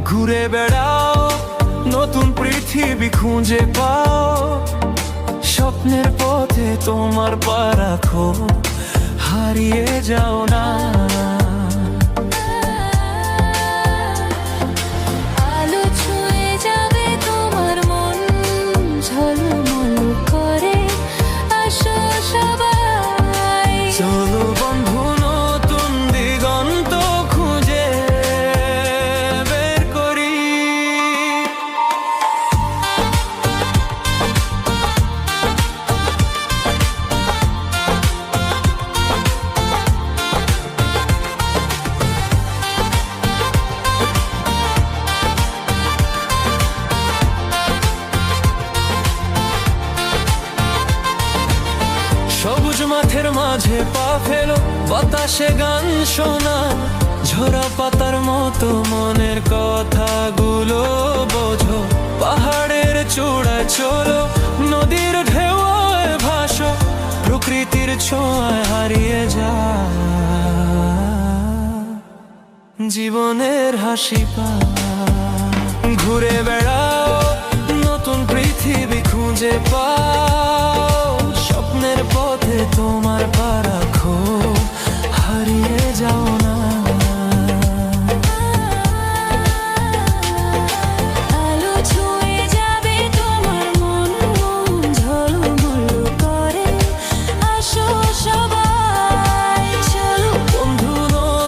ঘুরে বেড়াও, নতুন পৃথিবী খুঁজে পাও। স্বপ্নের পথে তোমার পা রাখো, হারিয়ে যাও না। আলো ছুঁয়ে যাবে তোমার মন, ঝলমল করে আসো সবাই। চলো বন্ধু, নতুন দিগন্ত খুঁজে বের করি। সবুজ মাঠের মাঝে পা ফেলো, বাতাসে গান শোনা, ঝরা পাতার মতো মনের কথাগুলো বোঝো। পাহাড়ের চূড়ায় চলো, নদীর ঢেউয়ে ভাসো, প্রকৃতির ছোঁয়ায় হারিয়ে যা জীবনের হাসি পা। ঘুরে বেড়াও, নতুন পৃথিবী খুঁজে পাও।